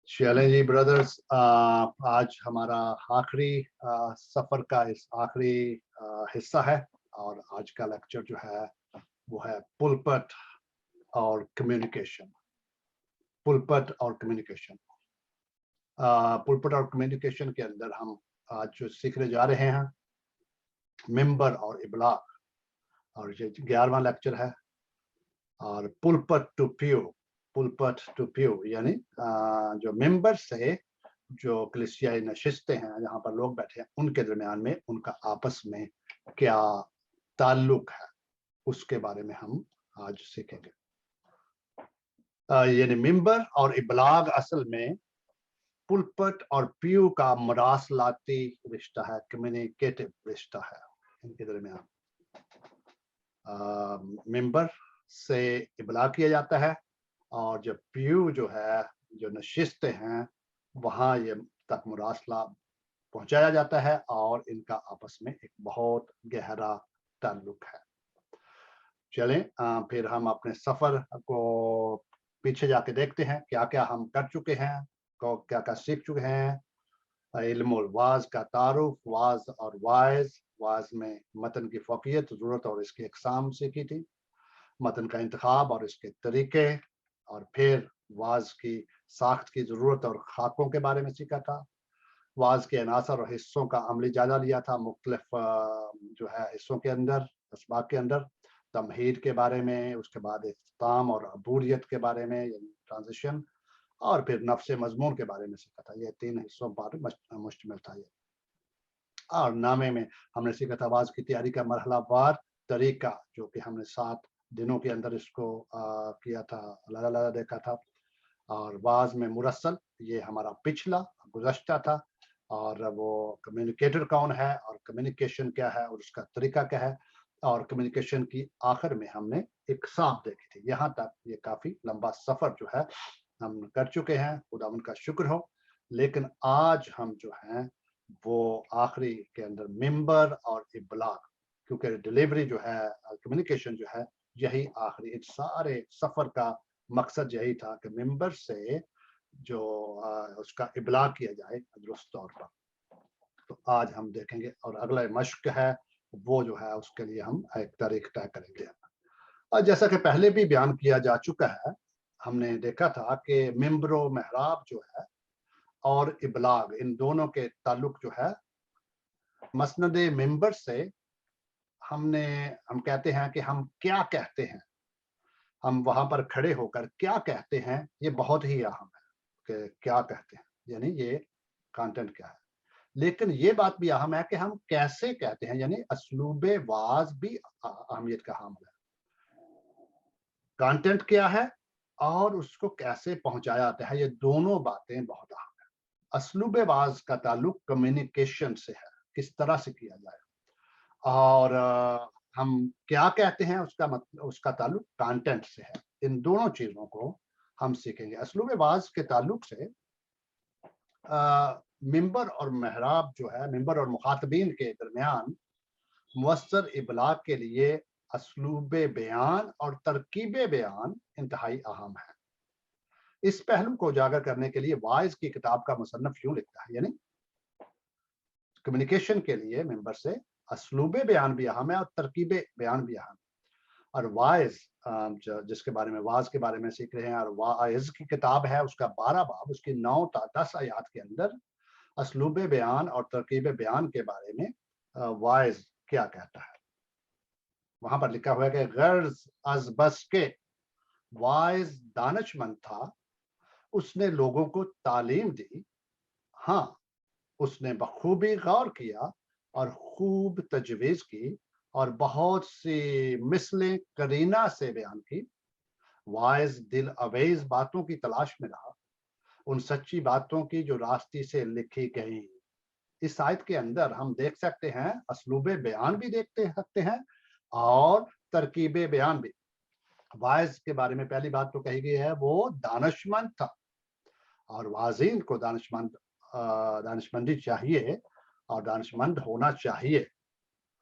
चलें जी ब्रदर्स, आज हमारा आखिरी सफर का इस आखिरी हिस्सा है। और आज का लेक्चर जो है वो है पुलपट और कम्युनिकेशन। पुलपट और कम्युनिकेशन पुलपट और कम्युनिकेशन के अंदर हम आज जो सीखने जा रहे हैं मेंबर और इबलाग, और ये 11वां लेक्चर है। और पुलपट टू प्यू यानी जो मेंबर से जो कलीसियाई नशिस्तें हैं, जहाँ पर लोग बैठे हैं, उनके दरमियान में उनका आपस में क्या ताल्लुक है, उसके बारे में हम आज सीखेंगे। यानी मेंबर और इबलाग असल में पुलपट और प्यू का मरासलाती रिश्ता है, कम्युनिकेटिव रिश्ता है इनके दरमियान। मेंबर से इबलाग किया जाता है, और जब प्यू जो है, जो नशिस्तें हैं, वहाँ ये तक मुरासला पहुंचाया जाता है और इनका आपस में एक बहुत गहरा ताल्लुक है। चलें फिर हम अपने सफर को पीछे जाके देखते हैं, क्या क्या हम कर चुके हैं, क्या क्या सीख चुके हैं। इल्मुल वाज का तारुफ, वाज और वाज में मतन की फ़ौक़ियत, ज़रूरत और इसकी अक़साम सीखी थी, मतन का इंतखाब और इसके तरीके, और फिर वाज की साख्त की ज़रूरत और खाकों के बारे में सीखा था। वाज के अनासर और हिस्सों का अमली जायजा लिया था, मुख्तलिफ जो है हिस्सों के अंदर, असबाब के अंदर, तमहीद के बारे में, उसके बाद इख्तिताम और अबूरियत के बारे में यानी ट्रांजिशन, और फिर नफ्स मजमून के बारे में सीखा था। ये 3 हिस्सों पर मुश्तमिल था ये। और नामे में हमने सीखा था वाज की तैयारी का मरहलावार तरीका, जो कि हमने 7 दिनों के अंदर इसको किया था, अलग-अलग देखा था। और वाज में मुरस्सल, ये हमारा पिछला गुज़श्ता था, और वो कम्युनिकेटर कौन है और कम्युनिकेशन क्या है और उसका तरीका क्या है, और कम्युनिकेशन की आखिर में हमने इक़साम देखी थी। यहाँ तक ये काफ़ी लंबा सफ़र जो है हम कर चुके हैं, खुदावंद का शुक्र हो। लेकिन आज हम जो हैं वो आखिरी के अंदर मेंबर और इबलाग, क्योंकि डिलीवरी जो है, कम्युनिकेशन जो है, यही आखिरी इस सारे सफ़र का मकसद यही था कि मेंबर से जो उसका इबलाग किया जाए दुरुस्त तौर पर। तो आज हम देखेंगे, और अगला मश्क है वो जो है उसके लिए हम एक तारीख तय करेंगे। और जैसा कि पहले भी बयान किया जा चुका है, हमने देखा था कि मेंबरो महराब जो है और इबलाग, इन दोनों के ताल्लुक जो है मसनद मेंबर से हम कहते हैं कि हम क्या कहते हैं, हम वहां पर खड़े होकर क्या कहते हैं, ये बहुत ही अहम है कि क्या कहते हैं, यानी ये कंटेंट क्या है। लेकिन ये बात भी अहम है कि हम कैसे कहते हैं, यानी असलूबे वाज भी अहमियत का हामिल है। कंटेंट क्या है और उसको कैसे पहुंचाया जाता है, ये दोनों बातें बहुत अहम है। असलूबे वाज का ताल्लुक कम्युनिकेशन से है, किस तरह से किया जाए, और हम क्या कहते हैं उसका ताल्लुक कंटेंट से है। इन दोनों चीजों को हम सीखेंगे। असलूबे वाज के ताल्लुक से मिंबर और महराब जो है, मिंबर और मुखातबीन के दरमियान मुअस्सर इबलाग के लिए असलूबे बयान और तरकीबे बयान इंतहाई अहम है। इस पहलू को उजागर करने के लिए वाइज की किताब का मुसन्नफ यूं लिखता है, यानी कम्युनिकेशन के लिए मेंबर से असलूबे बयान भी अहम है और तरकीबे बयान भी अहम। और वाइज जिसके बारे में वाज के बारे में सीख रहे हैं, और वाइज की किताब है, उसका 12 बाब, उसकी 9 ता 10 आयात के अंदर असलूबे बयान और तरकीबे बयान के बारे में वाइज क्या कहता है। वहां पर लिखा हुआ है कि गर्ज अज बस के वाइज दानशमंद था, उसने लोगों को तालीम दी, हाँ उसने बखूबी गौर किया और खूब तजवीज़ की, और बहुत सी मिसलें करीना से बयान की। वाइज दिल अवेज बातों की तलाश में रहा, उन सच्ची बातों की जो रास्ती से लिखी गई। इस आयत के अंदर हम देख सकते हैं असलूबे बयान भी देखते सकते हैं और तरकीबे बयान भी। वाइज के बारे में पहली बात तो कही गई है, वो दानशमंद था, और वाज़ीन को दानिशमंदी चाहिए और दानिशमंद होना चाहिए।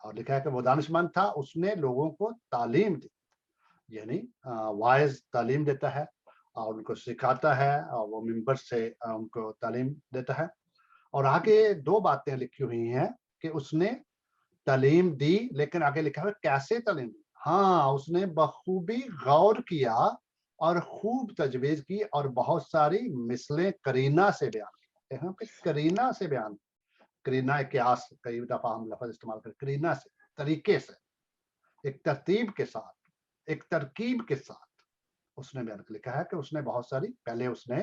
और लिखा है कि वो दानिशमंद था, उसने लोगों को तालीम दी, यानी वाइज तालीम देता है। اور उनको सिखाता है और वो मेंबर से उनको तालीम देता है। और आगे 2 बातें लिखी हुई हैं कि उसने तालीम दी, लेकिन आगे लिखा है कैसे तालीम दी? हाँ, उसने बखूबी गौर किया और खूब तजवीज़ की और बहुत सारी मिसलें करीना से बयान की। यहाँ पे करीना से बयान, करीना क़ियास कई दफ़ा हम लफ़्ज़ इस्तेमाल करते, करीना से, तरीके से, एक तरतीब के साथ, एक तरकीब के साथ उसने बयान लिखा है कि उसने बहुत सारी पहले उसने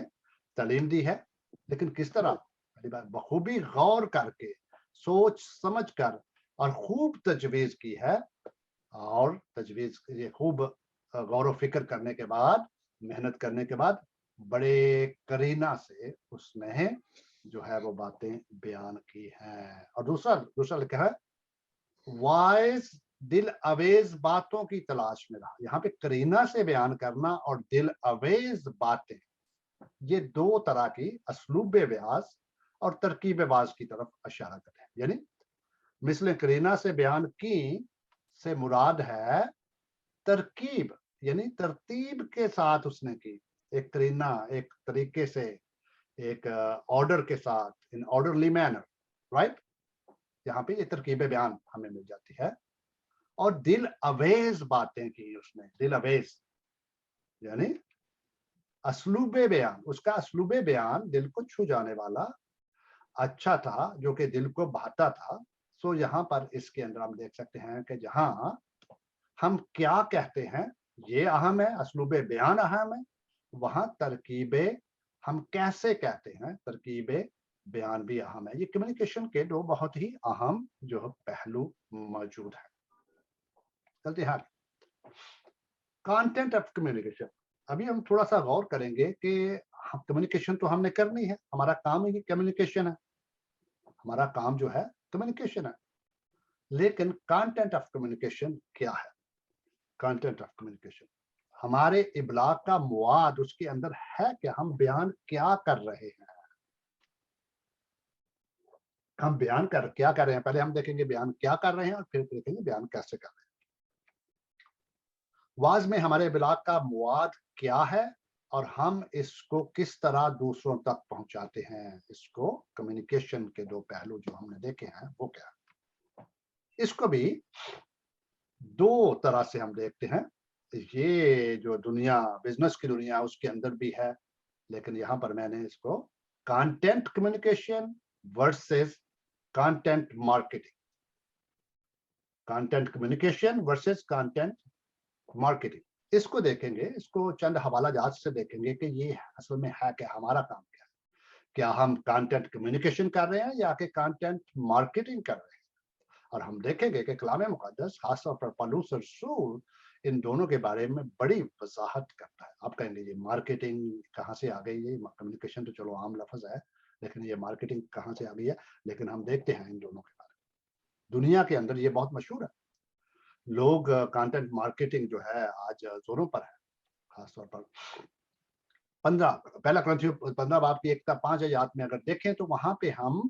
तालीम दी है, लेकिन किस तरह? पहली बात बखूबी गौर करके, सोच समझ कर और खूब तजवीज़ की है। और तजवीज़ ये खूब गौर व फ़िक्र करने के बाद, मेहनत करने के बाद, बड़े करीना से उसने जो है वो बातें बयान की हैं। और दूसरा लिखा है वाइज़ दिल अवेज़ बातों की तलाश में रहा। यहाँ पे करीना से बयान करना और दिल अवेज़ बातें, ये 2 तरह की असलूब-ए-बयाज़ और तरकीब-ए-बाज़ की तरफ इशारा करते हैं। यानी मिसले करीना से बयान की से मुराद है तरकीब, यानी तरतीब के साथ उसने की। एक करीना, एक तरीके से, एक ऑर्डर के साथ, इन ऑर्डरली मैनर, राइट? यहाँ पे ये तरकीब-ए-बयान हमें मिल जाती है। और दिल अवेज़ बातें की उसने, दिल अवेज़ यानी असलूबे बयान, उसका असलूबे बयान दिल को छू जाने वाला अच्छा था, जो कि दिल को भाता था। सो यहाँ पर इसके अंदर हम देख सकते हैं कि जहाँ हम क्या कहते हैं, ये अहम है, असलूबे बयान अहम है, वहाँ तरकीबे हम कैसे कहते हैं, तरकीबे बयान भी अहम है। ये कम्युनिकेशन के 2 बहुत ही अहम जो पहलू मौजूद हैं। चलते हैं आगे। कंटेंट ऑफ कम्युनिकेशन, अभी हम थोड़ा-सा गौर करेंगे कि ह कम्युनिकेशन तो हमने करनी है, हमारा काम ही कम्युनिकेशन है, हमारा काम जो है कम्युनिकेशन है। लेकिन कंटेंट ऑफ कम्युनिकेशन क्या है? कंटेंट ऑफ कम्युनिकेशन हमारे इब्लाग का मुवाद उसके अंदर है क्या? हम बयान क्या कर रहे हैं? हम बयान कर क्या कर रहे हैं? पहले हम देखेंगे बयान क्या कर रहे हैं और फिर देखेंगे बयान कैसे कर रहे हैं। वाज़ में हमारे इब्लाग का मुवाद क्या है और हम इसको किस तरह दूसरों तक पहुंचाते हैं? इसको कम्युनिकेशन के 2 पहलू जो हमने देखे हैं वो क्या है? इसको भी 2 तरह से हम देखते हैं। ये जो दुनिया, बिज़नेस की दुनिया उसके अंदर भी है, लेकिन यहाँ पर मैंने इसको content communication versus content marketing, content communication versus content marketing, इसको देखेंगे, इसको चंद हवाला जात से देखेंगे कि ये असल में है क्या, हमारा काम क्या है? क्या हम कंटेंट कम्युनिकेशन कर रहे हैं या कि कंटेंट मार्केटिंग कर रहे हैं? और हम देखेंगे कि कलाम मुक़द्दस खास तौर पर पौलुस रसूल इन दोनों के बारे में बड़ी वज़ाहत करता है। आप कहेंगे ये मार्केटिंग कहाँ से आ गई? ये कम्युनिकेशन तो चलो आम लफ़्ज़ है, लेकिन ये मार्केटिंग कहाँ से आ गई है? लेकिन हम देखते हैं इन दोनों के बारे में। दुनिया के अंदर ये बहुत मशहूर है। लोग कंटेंट मार्केटिंग जो है आज ज़ोरों पर है, खास तौर पर 15 पहला क्रंथियों 15 बाब की 1 5 आयत में अगर देखें तो वहाँ पे हम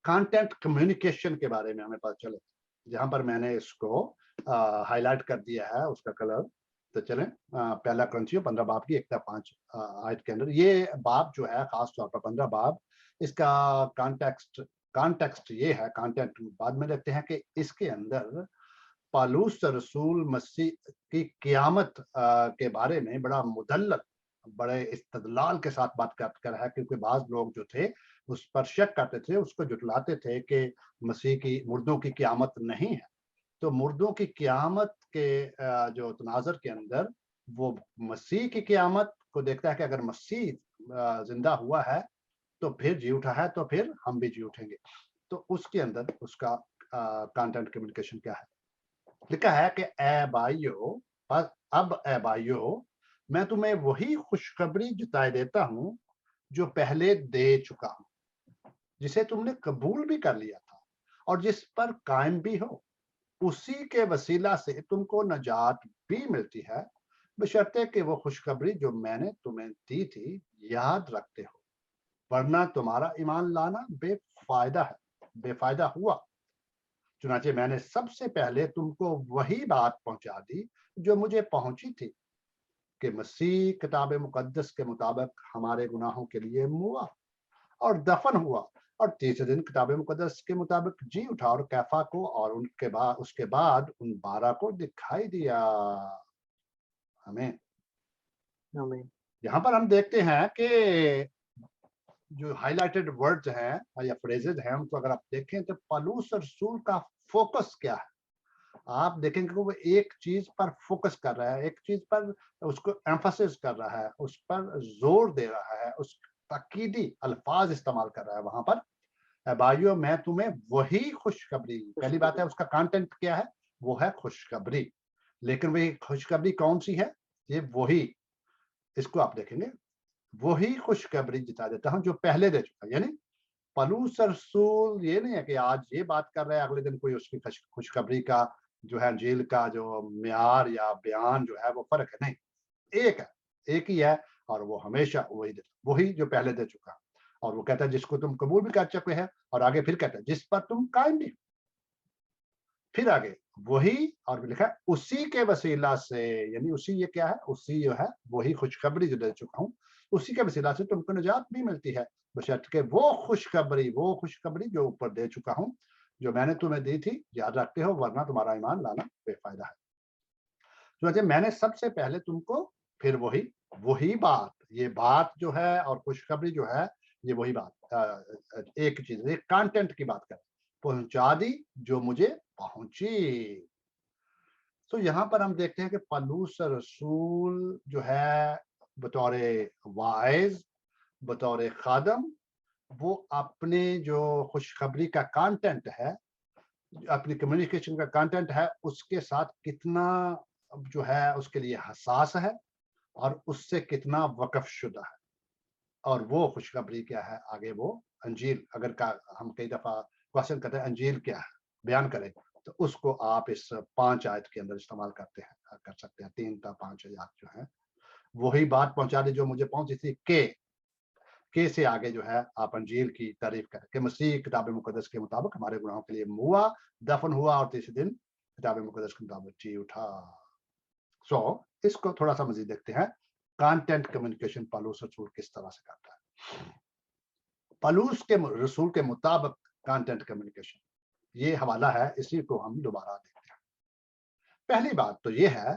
कंटेंट कम्युनिकेशन के बारे में हमें पता चले। जहाँ पर मैंने इसको हाइलाइट कर दिया है उसका कलर, तो चलें पहला क्रंथियों 15 बाब की 1 5 आयत के अंदर ये बाब जो है खास तौर पर 15 बाब, इसका कॉन्टेक्स्ट कॉन्टेक्स्ट ये है, कंटेंट बाद में देखते हैं कि इसके अंदर पालूस रसूल मसीह की क़यामत के बारे में बड़ा मुदल्लल, बड़े इस्तदलाल के साथ बात कर है, क्योंकि बाज़ लोग जो थे उस पर शक करते थे, उसको जुटलाते थे कि मसीह की मुर्दों की क़यामत नहीं है। तो मुर्दों की क़यामत के जो तनाज़ुर के अंदर वो मसीह की क़यामत को देखता है कि अगर मसीह ज़िंदा हुआ है, तो फिर जी उठा है, तो फिर हम भी जी उठेंगे। तो उसके अंदर उसका कंटेंट कम्युनिकेशन क्या है? लिखा है कि ए भाइयों, बस अब ए भाइयों, मैं तुम्हें वही खुशखबरी जताए देता हूँ जो पहले दे चुका हूँ, जिसे तुमने कबूल भी कर लिया था और जिस पर कायम भी हो। उसी के वसीला से तुमको नजात भी मिलती है, बशर्ते कि वो खुशखबरी जो मैंने तुम्हें दी थी याद रखते हो, वरना तुम्हारा ईमान लाना बेफायदा है, बेफायदा हुआ। चुनांचे मैंने सबसे पहले तुमको वही बात पहुंचा दी जो मुझे पहुंची थी। کہ مسیح کتاب مقدس کے مطابق ہمارے گناہوں کے لیے ہوا اور دفن ہوا اور تیسرے دن کتاب مقدس کے مطابق جی اٹھا اور کیفا کو اور اس کے بعد ان 12 کو دکھائی دیا. ہمیں آمین. یہاں پر ہم دیکھتے ہیں کہ جو ہائی لائٹڈ ورڈز ہیں یا فریزز ہیں ان کو اگر آپ دیکھیں تو پالوس رسول کا فوکس کیا ہے. آپ دیکھیں گے کہ وہ ایک چیز پر فوکس کر رہا ہے, ایک چیز پر اس کو ایمفسس کر رہا ہے, اس پر زور دے رہا ہے, اس تاکیدی الفاظ استعمال کر رہا ہے وہاں پر. بھائیو میں تمہیں وہی خوشخبری, پہلی بات ہے اس کا کانٹینٹ کیا ہے, وہ ہے خوشخبری. لیکن وہی خوشخبری کون سی ہے؟ یہ وہی, اس کو آپ دیکھیں گے, وہی خوشخبری جتا دیتا ہوں جو پہلے دے چکا. یعنی پالوس رسول یہ نہیں ہے کہ آج یہ بات کر رہے ہیں اگلے دن کوئی اس کی خوشخبری کا جو ہے انجیل کا جو معیار یا بیان جو ہے وہ فرق ہے. نہیں, ایک ہے, ایک ہی ہے, اور وہ ہمیشہ وہی جو پہلے دے چکا. اور وہ کہتا ہے جس کو تم قبول بھی کر چکے ہیں, اور آگے پھر کہتا ہے جس پر تم قائم بھی. پھر آگے وہی, اور لکھا ہے اسی کے وسیلہ سے, یعنی اسی, یہ کیا ہے, اسی جو ہے وہی خوشخبری جو دے چکا ہوں, اسی کے وسیلہ سے تم کو نجات بھی ملتی ہے, بشرطیکہ وہ خوشخبری جو اوپر دے چکا ہوں, جو میں نے تمہیں دی تھی, یاد رکھتے ہو, ورنہ تمہارا ایمان لانا بے فائدہ ہے. تو میں نے سب سے پہلے تم کو پھر وہی بات, یہ بات جو ہے اور خوشخبری جو ہے یہ وہی بات, ایک چیز, ایک کانٹینٹ کی بات کر پہنچا دی جو مجھے پہنچی. تو یہاں پر ہم دیکھتے ہیں کہ پالوس رسول جو ہے بطور واعظ, بطور خادم, وہ اپنے جو خوشخبری کا کانٹینٹ ہے, اپنی کمیونیکیشن کا کانٹینٹ ہے, اس کے ساتھ کتنا جو ہے اس کے لیے حساس ہے اور اس سے کتنا وقف شدہ ہے. اور وہ خوشخبری کیا ہے آگے, وہ انجیل. اگر ہم کئی دفعہ کوشچن کرتے ہیں انجیل کیا ہے, بیان کریں, تو اس کو آپ اس 5 آیت کے اندر استعمال کر سکتے ہیں. 3 تا 5 آیات جو ہیں وہی بات پہنچا دی جو مجھے پہنچی تھی. کہ سے آگے جو ہے آپ انجیل کی تعریف کریں کہ مسیح کتاب مقدس کے مطابق ہمارے گناہوں کے لیے ہوا, دفن ہوا, اور تیسرے دن کتاب مقدس کے مطابق جی اٹھا. اس کو تھوڑا سا مزید دیکھتے ہیں, کانٹینٹ کمیونیکیشن پالوس رسول کس طرح سے کرتا ہے. پالوس کے رسول کے مطابق کانٹینٹ کمیونیکیشن, یہ حوالہ ہے, اسی کو ہم دوبارہ دیکھتے ہیں. پہلی بات تو یہ ہے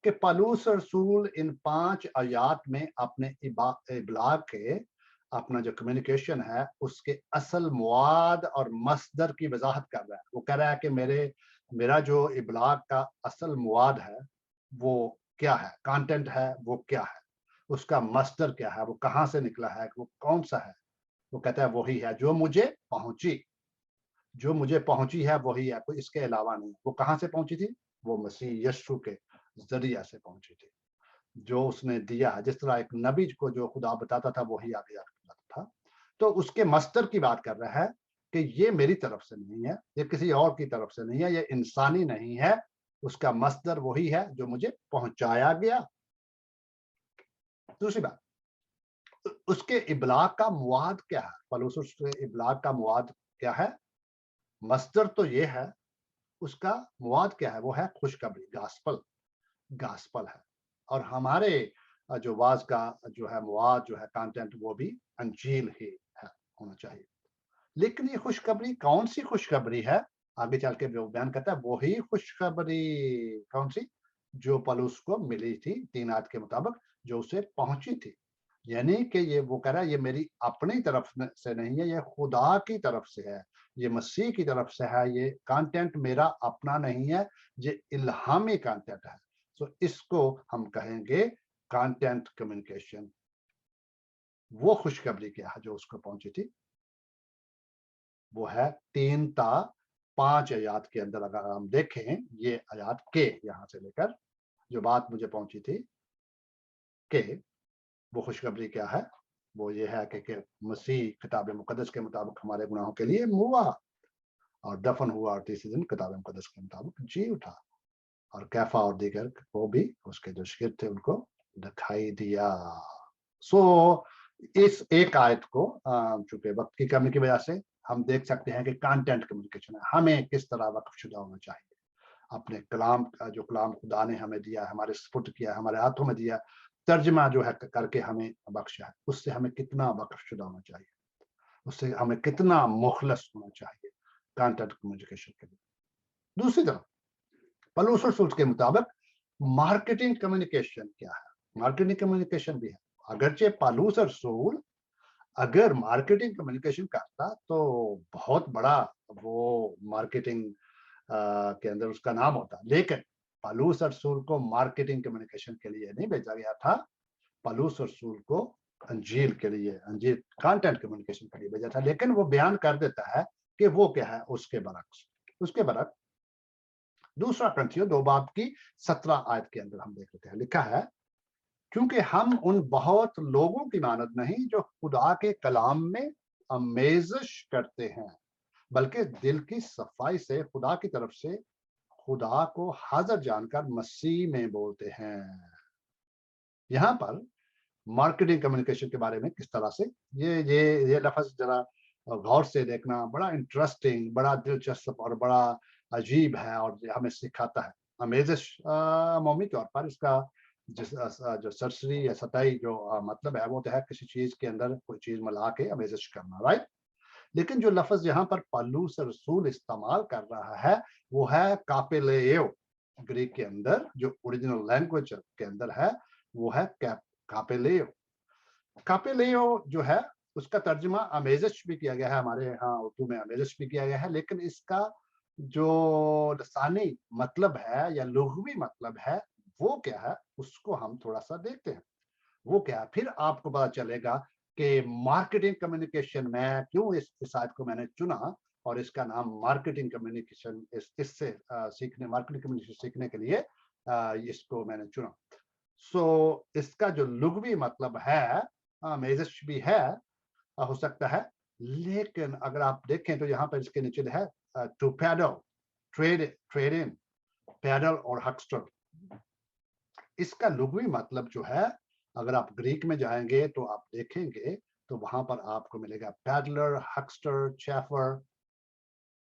کہ پالوس رسول ان 5 آیات میں اپنے ابلاغ کے, اپنا جو کمیونیکیشن ہے اس کے اصل مواد اور مصدر کی وضاحت کر رہا ہے. وہ کہہ رہا ہے کہ میرا جو ابلاغ کا اصل مواد ہے وہ کیا ہے, کانٹینٹ ہے وہ کیا ہے, اس کا مصدر کیا ہے, وہ کہاں سے نکلا ہے, وہ کون سا ہے. وہ کہتا ہے وہی ہے جو مجھے پہنچی ہے, وہی ہے, کوئی اس کے علاوہ نہیں. وہ کہاں سے پہنچی تھی؟ وہ مسیح یسوع کے ذریعہ سے پہنچی تھی, جو اس نے دیا ہے. جس طرح ایک نبی کو جو خدا بتاتا تھا وہی آگے بتاتا تھا. تو اس کے مصدر کی بات کر رہا ہے کہ یہ میری طرف سے نہیں ہے, یہ کسی اور کی طرف سے نہیں ہے, یہ انسانی نہیں ہے, اس کا مصدر وہی ہے جو مجھے پہنچایا گیا. دوسری بات, اس کے ابلاغ کا مواد کیا ہے؟ پالوس کے ابلاغ کا مواد کیا ہے؟ مصدر تو یہ ہے, اس کا مواد کیا ہے؟ وہ ہے خوشخبری, گاسپل ہے. اور ہمارے جو واز کا جو ہے مواد جو ہے کانٹینٹ, وہ بھی انجیل ہی ہے, ہونا چاہیے. لیکن یہ خوشخبری کون سی خوشخبری ہے؟ آگے چل کے جو بیان کرتا ہے وہی خوشخبری کون سی جو پالوس کو ملی تھی 3 آیت کے مطابق, جو اسے پہنچی تھی. یعنی کہ یہ وہ کہہ رہا ہے یہ میری اپنی طرف سے نہیں ہے, یہ خدا کی طرف سے ہے, یہ مسیح کی طرف سے ہے. یہ کانٹینٹ میرا اپنا نہیں ہے, یہ الہامی کانٹینٹ ہے. سو اس کو ہم کہیں گے کانٹینٹ کمیونیکیشن. وہ خوشخبری کیا ہے جو اس کو پہنچی تھی؟ وہ ہے 3 تا 5 آیات کے اندر. اگر ہم دیکھیں یہ آیات کے یہاں سے لے کر جو بات مجھے پہنچی تھی کہ وہ خوشخبری کیا ہے, وہ یہ ہے کہ مسیح کتاب مقدس کے مطابق ہمارے گناہوں کے لیے ہوا اور دفن ہوا, اور تیسرے دن کتاب مقدس کے مطابق جی اٹھا. اور کیفا اور دیگر کو بھی, اس کے جو شاگرد تھے, ان کو دکھائی دیا. اس ایک آیت کو چونکہ وقت کی کمی کی وجہ سے ہم دیکھ سکتے ہیں کہ کانٹینٹ کمیونیکیشن ہے, ہمیں کس طرح وقف شدہ ہونا چاہیے. اپنے کلام کا جو کلام خدا نے ہمیں دیا، ہمارے سپرد کیا، ہمارے ہاتھوں میں دیا، ترجمہ جو ہے کر کے ہمیں بخشا ہے، اس سے ہمیں کتنا وقف شدہ ہونا چاہیے، اس سے ہمیں کتنا مخلص ہونا چاہیے کانٹینٹ کمیونیکیشن کے لیے۔ دوسری طرف پلوس رسول کے مطابق مارکیٹنگ کمیونیکیشن کیا ہے؟ مارکیٹنگ کمیونیکیشن بھی ہے، اگرچہ پالوس رسول اگر مارکیٹنگ کمیونیکیشن کرتا تو بہت بڑا وہ مارکیٹنگ کے اندر اس کا نام ہوتا، لیکن پالوس رسول کو مارکیٹنگ کمیونیکیشن کے لیے نہیں بھیجا گیا تھا، پالوس رسول کو انجیل کے لیے، انجیل کانٹینٹ کمیونیکیشن کے لیے بھیجا تھا، لیکن وہ بیان کر دیتا ہے کہ وہ کیا ہے اس کے برعکس۔ اس کے برعکس دوسرا کرنتھیوں 2 باب کی 17 آیت کے اندر ہم دیکھ لیتے ہیں، لکھا ہے کیونکہ ہم ان بہت لوگوں کی مانند نہیں جو خدا کے کلام میں آمیزش کرتے ہیں، بلکہ دل کی صفائی سے خدا کی طرف سے خدا کو حاضر جان کر مسیح میں بولتے ہیں۔ یہاں پر مارکیٹنگ کمیونیکیشن کے بارے میں کس طرح سے یہ لفظ ذرا غور سے دیکھنا بڑا انٹرسٹنگ، بڑا دلچسپ اور بڑا عجیب ہے، اور ہمیں سکھاتا ہے آمیزش عمومی طور پر اس کا جو سرسری یا سطحی جو مطلب ہے وہ تو ہے کسی چیز کے اندر کوئی چیز ملا کے آمیزش کرنا، رائٹ؟ لیکن جو لفظ یہاں پر پالوس رسول استعمال کر رہا ہے وہ ہے کاپیلیو، گریک کے اندر جو اوریجنل لینگویج کے اندر ہے وہ ہے کاپیلیو۔ کاپیلیو جو ہے اس کا ترجمہ آمیزش بھی کیا گیا ہے، ہمارے ہاں اردو میں آمیزش بھی کیا گیا ہے، لیکن اس کا جو لسانی مطلب ہے یا لغوی مطلب ہے وہ کیا ہے اس کو ہم تھوڑا سا دیکھتے ہیں۔ وہ کیا پھر آپ کو پتا چلے گا کہ مارکیٹنگ کمیونیکیشن میں کیوں اس آیت کو میں نے چنا اور اس کا نام مارکیٹنگ کمیونیکیشن اس سے سیکھنے، مارکیٹنگ کمیونیکیشن سیکھنے کے لیے اس کو میں نے چنا۔ سو اس کا جو لغوی مطلب ہے آمیزش بھی ہے، ہو سکتا ہے، لیکن اگر آپ دیکھیں تو یہاں پر اس کے نیچے ہے to peddle, trade in, peddle اور ہکسٹر۔ اس کا لغوی مطلب جو ہے اگر آپ گریک میں جائیں گے تو آپ دیکھیں گے تو وہاں پر آپ کو ملے گا پیڈلر، ہکسٹر، چیفر،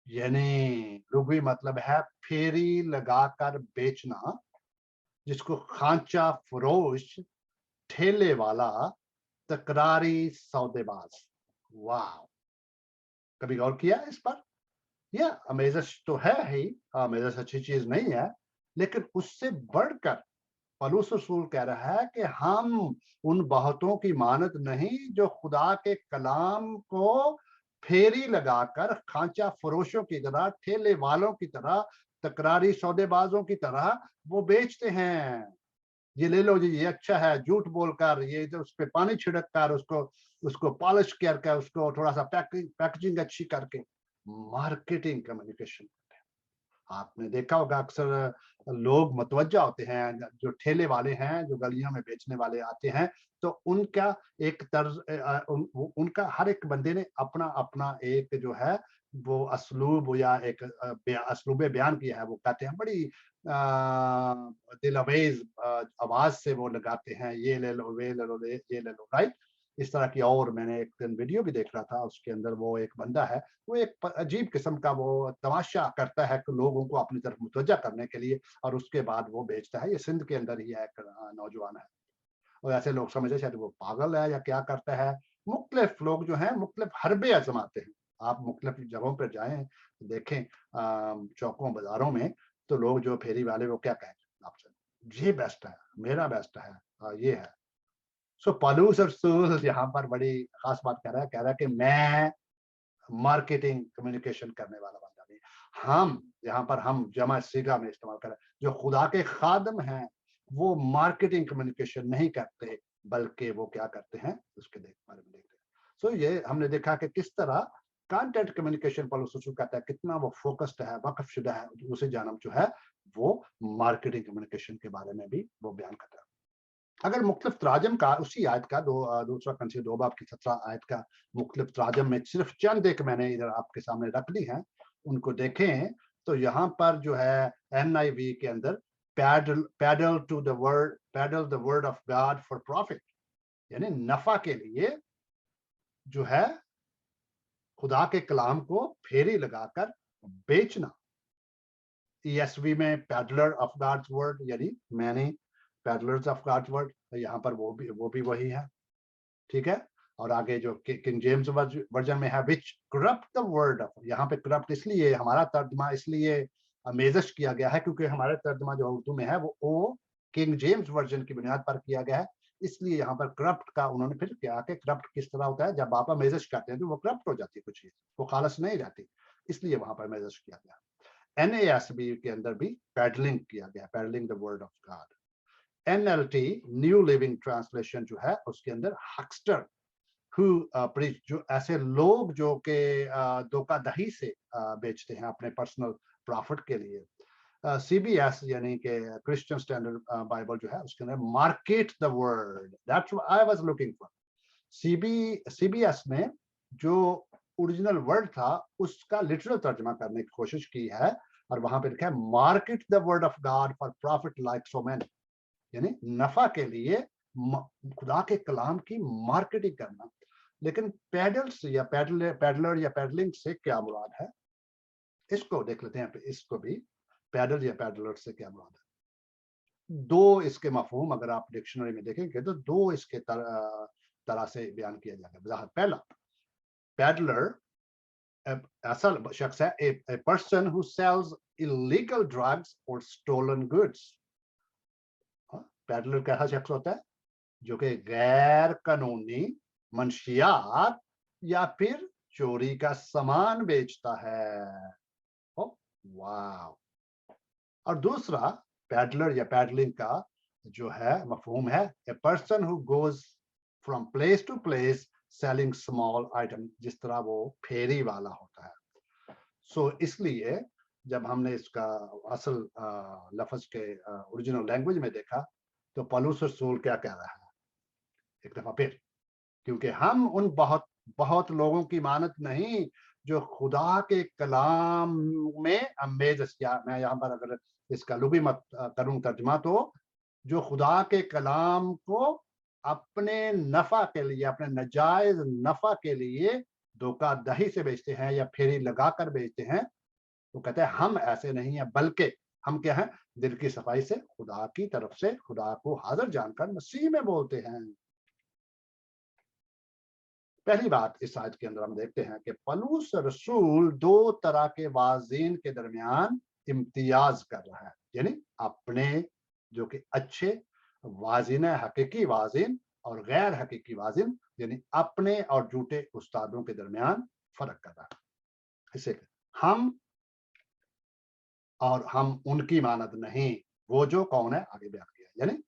یعنی لغوی مطلب ہے پھیری لگا کر بیچنا، جس کو خانچہ فروش، ٹھیلے والا، تکراری سودے باز۔ واو، کبھی غور کیا اس پر؟ یا امیزش تو ہے ہی، امیزش اچھی چیز نہیں ہے، لیکن اس سے بڑھ کر پالوس رسول کہہ رہا ہے کہ ہم ان بہتوں کی مانند نہیں جو خدا کے کلام کو پھیری لگا کر کھانچہ فروشوں کی طرح، ٹھیلے والوں کی طرح، تکراری سودے بازوں کی طرح وہ بیچتے ہیں۔ یہ لے لو جی، یہ اچھا ہے، جھوٹ بول کر، یہ جو اس پہ پانی چھڑک کر، اس کو پالش کر کے، اس کو تھوڑا سا پیکجنگ اچھی کر کے مارکیٹنگ کمیونیکیشن۔ آپ نے دیکھا ہوگا اکثر لوگ متوجہ ہوتے ہیں، جو ٹھیلے والے ہیں، جو گلیوں میں بیچنے والے آتے ہیں، تو ان کا ایک طرز، ان کا ہر ایک بندے نے اپنا اپنا ایک جو ہے وہ اسلوب یا ایک اسلوب بیان کیا ہے، وہ کہتے ہیں بڑی دل آویز آواز سے وہ لگاتے ہیں، یہ لے لو، وہ لے لو، یہ لے لو، رائٹ؟ اس طرح کی، اور میں نے ایک دن ویڈیو بھی دیکھ رہا تھا، اس کے اندر وہ ایک بندہ ہے، وہ ایک عجیب قسم کا وہ تماشا کرتا ہے کہ لوگوں کو اپنی طرف متوجہ کرنے کے لیے، اور اس کے بعد وہ بیچتا ہے۔ یہ سندھ کے اندر ہی ایک نوجوان ہے، اور ایسے لوگ سمجھے شاید وہ پاگل ہے یا کیا کرتا ہے۔ مختلف لوگ جو ہیں مختلف حربے آزماتے ہیں، آپ مختلف جگہوں پر جائیں دیکھیں، چوکوں بازاروں میں، تو لوگ جو پھیری والے وہ کیا کہیں آپ سے، یہ بیسٹ ہے، میرا بیسٹ ہے، یہ ہے۔ سو پالوس رسول یہاں پر بڑی خاص بات کہہ رہا ہے کہ میں مارکیٹنگ کمیونیکیشن کرنے والا بندہ نہیں۔ ہم یہاں پر ہم جمع سیگا میں استعمال کر رہے ہیں، جو خدا کے خادم ہیں وہ مارکیٹنگ کمیونیکیشن نہیں کرتے، بلکہ وہ کیا کرتے ہیں اس کے بارے میں دیکھتے ہیں۔ سو یہ ہم نے دیکھا کہ کس طرح کانٹینٹ کمیونیکیشن پالوس رسول کہتا ہے کتنا وہ فوکسڈ ہے، وقف شدہ ہے، دوسری جانب جو ہے وہ مارکیٹنگ کمیونیکیشن کے بارے میں بھی وہ بیان کرتا ہے۔ اگر مختلف تراجم کا اسی آیت کا دوسرا کنسی 2 باب کی 17 آیت کا مختلف تراجم میں صرف چند ایک میں نے ادھر آپ کے سامنے رکھ دی ہیں، ان کو دیکھیں تو یہاں پر جو ہے NIV کے اندر پیڈل ٹو دا ورڈ، پیڈل the word of God for profit, یعنی نفع کے لیے جو ہے خدا کے کلام کو پھیری لگا کر بیچنا۔ ESV में peddler of God's word यानी many peddlers of God's word, यहाँ पर वो भी वही है, ठीक है। और आगे जो किंग जेम्स वर्जन में है which corrupt the word of, यहाँ पे corrupt इसलिए हमारा तर्जुमा इसलिए अमेजश किया गया है क्योंकि हमारा तर्जुमा जो उर्दू में है वो किंग जेम्स वर्जन की बुनियाद पर किया गया है, इसलिए यहाँ पर करप्ट का उन्होंने फिर क्या कि करप्ट किस तरह होता है, जब आप अमेजश करते हैं तो वो करप्ट हो जाती है कुछ चीज, वो खालस नहीं रहती, इसलिए वहां पर अमेजश किया गया। NASB के अंदर भी पैडलिंग किया गया, peddling the word of God. NLT new living translation जो है उसके अंदर हक्स्टर who preach, जो ऐसे लोग जो के धोखाधड़ी से बेचते हैं अपने पर्सनल प्रॉफिट के लिए। CBS यानी कि क्रिश्चियन स्टैंडर्ड बाइबल जो है उसके अंदर market the word, that's what I was looking for. CBS में जो ओरिजिनल वर्ड था उसका लिटरल तर्जुमा करने की कोशिश की है और वहां पे लिखा है market the word of God for profit like so many, यानी नफा के लिए खुदा के कलाम की मार्केटिंग करना। लेकिन पैडल्स या पैडलर या पैडलिंग से क्या मुराद है, इसको देख लेते हैं। इसको भी पैडल या पैडलर से क्या मुराद है, दो इसके मफहूम अगर आप डिक्शनरी में देखेंगे तो दो इसके तरह से बयान किया जाएगा। पहला, पैडलर असल शख्स है a person who sells illegal drugs or stolen goods। Peddler कैसा शख्स होता है जो कि गैर कानूनी मंशियात या फिर चोरी का सामान बेचता है। वाह। और दूसरा पैडलर या पैडलिंग का जो है मफहूम है a person who goes from place to place selling small item, जिस तरह वो फेरी वाला होता है। सो इसलिए जब हमने इसका असल लफ्ज के ओरिजिनल लैंग्वेज में देखा तो पौलुस रसूल क्या कह रहा है, एक दफा फिर, क्योंकि हम उन बहुत लोगों की मानत नहीं जो खुदा के कलाम में अमेजश, या मैं यहाँ पर अगर इसका लुगी मत करूं तर्जुमा, तो जो खुदा के कलाम को अपने नफा के लिए, अपने नाजायज नफा के लिए धोखाधड़ी से बेचते हैं या फेरी लगाकर बेचते हैं, तो कहते हैं हम ऐसे नहीं है, बल्कि हम क्या हैं, दिल की सफाई से खुदा की तरफ से खुदा को हाजिर जानकर मसीह में बोलते हैं। पहली बात इस आयत के अंदर हम देखते हैं कि पौलुस रसूल दो तरह के वाजीन के दरमियान इम्तियाज कर रहा है, यानी अपने जो कि अच्छे वाजिन है, हकीकी वाजिन, और गैर हकीकी वाजिन यानी अपने और झूठे उस्तादों के दरमियान फर्क कर रहा है। इसे हम उनकी मानद नहीं, वो जो कौन है आगे बयान किया, यानी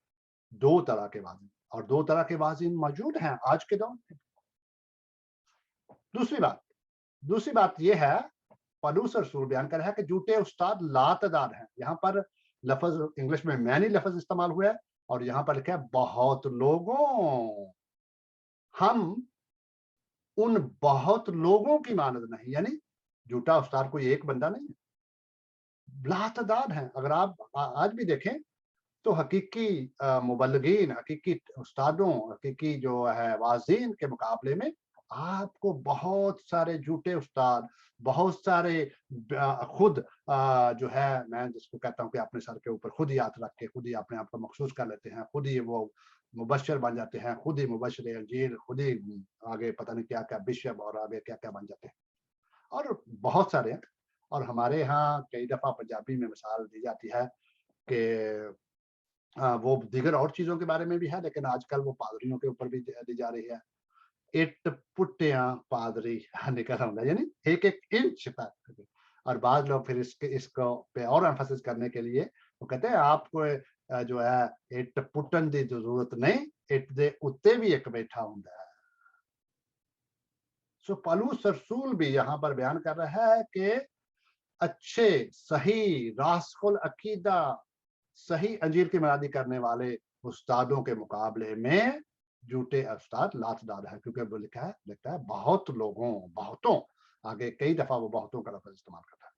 दो तरह के वाजिन, और दो तरह के वाजिन मौजूद हैं आज के दौर में। दूसरी बात यह है, पौलुस रसूल बयान कर रहा है कि झूठे उस्ताद लातदार हैं। यहाँ पर लफ्ज इंग्लिश में मैनी लफ्ज इस्तेमाल हुआ है और यहाँ पर लिखा है बहुत लोगों। हम उन बहुत लोगों की मानद नहीं, यानी झूठा उस्ताद कोई एक बंदा नहीं है, लातदार हैं। अगर आप आज भी देखें तो हकीकी मुबल्लिगीन, हकीकी उस्तादों, हकीकी जो है वाजीन के मुकाबले में आपको बहुत सारे झूठे उस्ताद, बहुत सारे खुद जो है, मैं जिसको कहता हूँ कि अपने सर के ऊपर खुद ही हाथ रख के खुद ही अपने आप को मखसूस कर लेते हैं, खुद ही वो मुबशर बन जाते हैं, खुद ही मुबशर अंजीर, खुद ही आगे पता नहीं क्या क्या बिशप और आगे क्या क्या बन जाते हैं, और बहुत सारे हैं। और हमारे यहाँ कई दफा पंजाबी में मिसाल दी जाती है कि वो दीगर और चीजों के बारे में भी है, लेकिन आजकल वो पादरियों के ऊपर भी दी जा रही है। इट पुट्टिया पादरी निकल आਉਂਦਾ, यानी एक इंच तक। और बाद लोग फिर इसको पे और एम्फसिस करने के लिए वो कहते हैं आपको जो है इट पुट्टन की जरूरत नहीं, इट दे उत्ते भी एक बैठा होता है। सो पौलुस रसूल भी यहाँ पर बयान कर रहा है कि अच्छे सही रासकुल अकीदा, सही अंजीर की मनादी करने वाले उस्तादों के मुकाबले में झूठे उस्ताद लातदार है, क्योंकि वो लिखता है बहुत लोगों, बहुतों, आगे कई दफा वो बहुतों का लफ्ज इस्तेमाल करता है।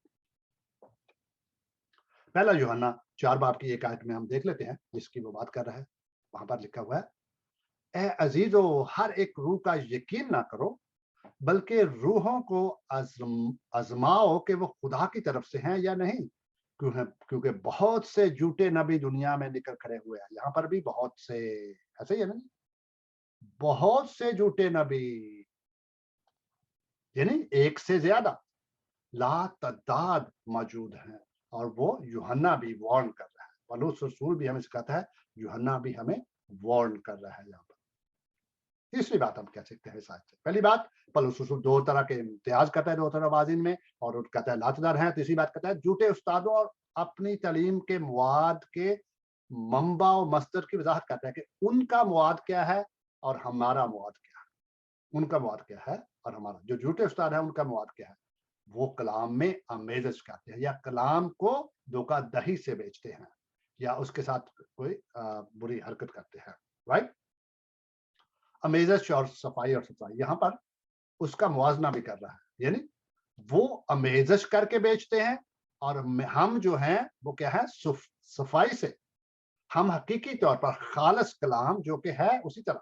पहला यूहन्ना 4 बाब की एक आयत में हम देख लेते हैं जिसकी वो बात कर रहा है। वहां पर लिखा हुआ है, ए अजीजो हर एक रूह का यकीन ना करो, बल्कि रूहों को आजमाओ कि वो खुदा की तरफ से हैं या नहीं, क्योंकि बहुत से झूठे नबी दुनिया में निकल खड़े हुए हैं। यहाँ पर भी बहुत से, ऐसे ही है ना, बहुत से झूठे नबी, यानी एक से ज्यादा लातादाद मौजूद हैं। और वो यूहन्ना भी वार्न कर रहा है, पौलुस रसूल भी हमें सिखाता है, यूहन्ना भी हमें वार्न कर रहा है। यहाँ पर तीसरी बात हम कह सकते हैं शायद से, पहली बात पौलुस रसूल दो तरह के इम्तियाज करता है, दो तरह वाजिन में, और वो कहता है लातदार हैं। तीसरी बात कहता है झूठे उस्तादों और अपनी तालीम के मवाद के मंबा और मस्दर की वजाहत करता है कि उनका मवाद क्या है और हमारा मवाद क्या है। उनका मवाद क्या है और हमारा, जो झूठे उस्ताद है उनका मवाद क्या है, वो कलाम में आमेज़श करते हैं या कलाम को धोखा-दही से बेचते हैं या उसके साथ कोई बुरी हरकत करते हैं, राइट? आमेज़श और सफाई और सुथराई, यहाँ पर उसका मुवाज़ना भी कर रहा है, यानी वो आमेज़श करके बेचते हैं और हम जो हैं वो क्या है, सफाई से, हम हकीकी तौर पर खालिस कलाम जो कि है उसी तरह।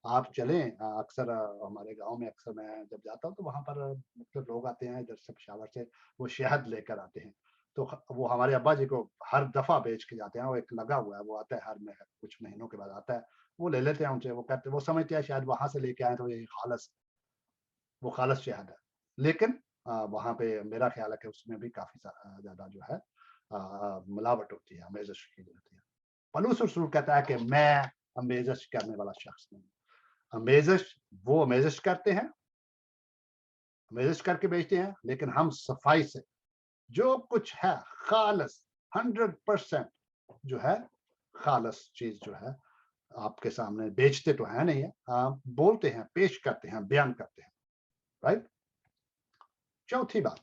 आप चलें, अक्सर हमारे गाँव में अक्सर मैं जब जाता हूँ तो वहाँ पर मतलब लोग आते हैं इधर से पेशावर से, वो शहद लेकर आते हैं। तो वो हमारे अब्बा जी को हर दफ़ा बेच के जाते हैं, वो एक लगा हुआ है, वो आता है हर में कुछ महीनों के बाद आता है, वो ले लेते हैं उनसे, वो कहते, वो समझते हैं शायद वहाँ से लेके आए तो ये खालिस, वो खालिस शहद है। लेकिन वहाँ पे मेरा ख़्याल है कि उसमें भी काफ़ी ज़्यादा जो है मिलावट होती है, आमेज़श की जाती है। पौलुस रसूल कहता है कि मैं आमेज़श करने वाला शख्स नहीं हूँ। आमेज़श वो आमेज़श करते हैं, आमेज़श करके बेचते हैं, लेकिन हम सफाई से जो कुछ है खालिस 100% जो है खालिस चीज़ जो है आपके सामने, बेचते तो है नहीं है, बोलते हैं, पेश करते हैं, बयान करते हैं, राइट? चौथी बात,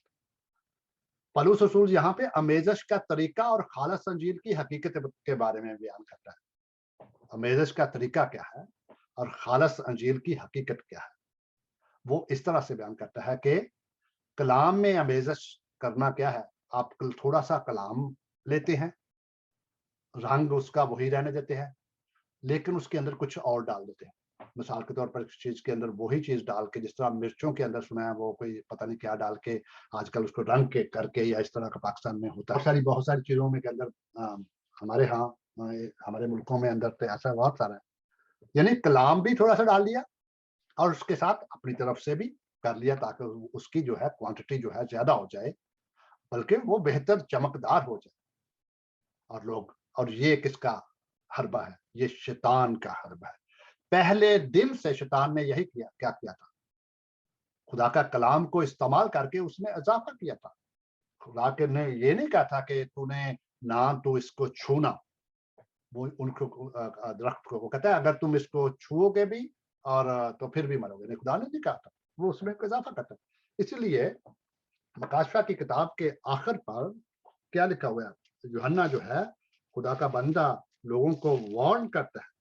पौलुस रसूल यहाँ पे आमेज़श का तरीका और खालिस अंजील की हकीकत के बारे में बयान करता है। आमेज़श का तरीका क्या है और खालिस अंजील की हकीकत क्या है? वो इस तरह से बयान करता है कि कलाम में आमेज़श करना क्या है? आप थोड़ा-सा कलाम लेते हैं, रंग उसका वही रहने देते हैं, लेकिन उसके अंदर कुछ और डाल देते हैं। मिसाल के तौर पर इस चीज़ के अंदर वही चीज़ डाल के, जिस तरह मिर्चों के अंदर सुना है वो कोई पता नहीं क्या डाल के आजकल उसको रंग के करके, या इस तरह का पाकिस्तान में होता है। बहुत सारी चीज़ों में के अंदर हमारे यहाँ हमारे मुल्कों में अंदर तो ऐसा बहुत सारा है। यानी कलाम भी थोड़ा-सा डाल दिया और उसके साथ अपनी तरफ से भी कर लिया ताकि उसकी जो है क्वांटिटी जो है ज़्यादा हो जाए, बल्कि वो बेहतर चमकदार हो जाए। और लोग, और ये किसका हरबा है? ये शैतान का हरबा है। पहले दिन से शैतान ने यही किया, क्या किया था? खुदा का कलाम को इस्तेमाल करके उसने इज़ाफ़ा किया था। खुदा के ने ये नहीं कहा था कि तूने ना तो इसको छूना, वो उनको दरख्त को, वो कहता है अगर तुम इसको छुओगे भी और तो फिर भी मरोगे। नहीं, खुदा ने नहीं कहा था, वो उसमें इज़ाफ़ा करता है। इसीलिए मकाशफ़ा की किताब के आखिर पर क्या लिखा हुआ है? यूहन्ना जो है, खुदा का बंदा लोगों को वार्न करता है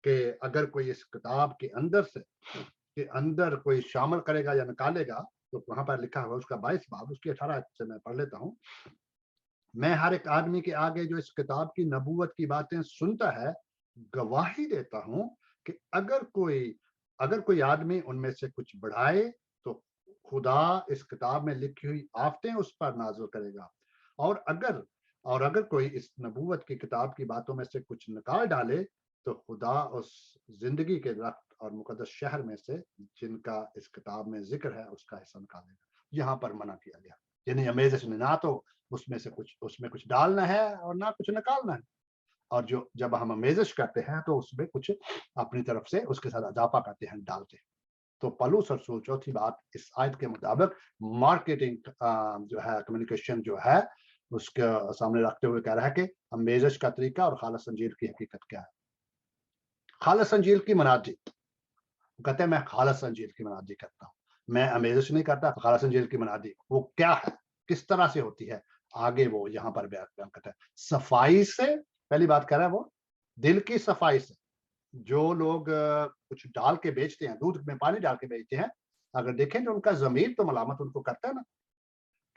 कि अगर कोई इस किताब के अंदर से, के अंदर कोई शामिल करेगा या निकालेगा, तो वहाँ पर लिखा हुआ है उसका 22 बाब, उसकी 18 आयत से मैं पढ़ लेता हूँ। मैं हर एक आदमी के आगे जो इस किताब की नबूवत की बातें सुनता है, गवाही देता हूँ कि अगर कोई आदमी उनमें से कुछ बढ़ाए, तो खुदा इस किताब में लिखी हुई आफ़तें उस पर नाज़िल करेगा। और अगर कोई इस नबूवत की किताब की बातों में से कुछ निकाल डाले, तो खुदा उस ज़िंदगी के दरख्त और मुक़द्दस शहर में से, जिनका इस किताब में ज़िक्र है, उसका हिस्सा निकालेगा। यहाँ पर मना किया गया। यानी अमेज़श ने ना तो उसमें कुछ डालना है और ना कुछ निकालना है। और जब हम अमेज़श करते हैं तो उसमें कुछ अपनी तरफ से उसके साथ इज़ाफ़ा करते हैं, डालते हैं। तो पौलुस रसूल चौथी बात इस आयत के मुताबिक मार्केटिंग जो है, कम्युनिकेशन जो है, उसके सामने रखते हुए कह रहा है कि अमेज़श का तरीका और खालिस अंजील की हकीकत क्या है। खालिस अंजील की मनाजी, कहते हैं मैं खालिस अंजील की मनाजी करता हूँ, मैं अमेज़श नहीं करता। खालिस अंजील की मनाजी वो क्या है, किस तरह से होती है, आगे वो यहाँ पर बयान करता है। सफाई से, पहली बात कह रहा है वो दिल की सफाई से। जो लोग कुछ डाल के बेचते हैं, दूध में पानी डाल के बेचते हैं, अगर देखें तो उनका ज़मीर तो मलामत उनको करता है ना,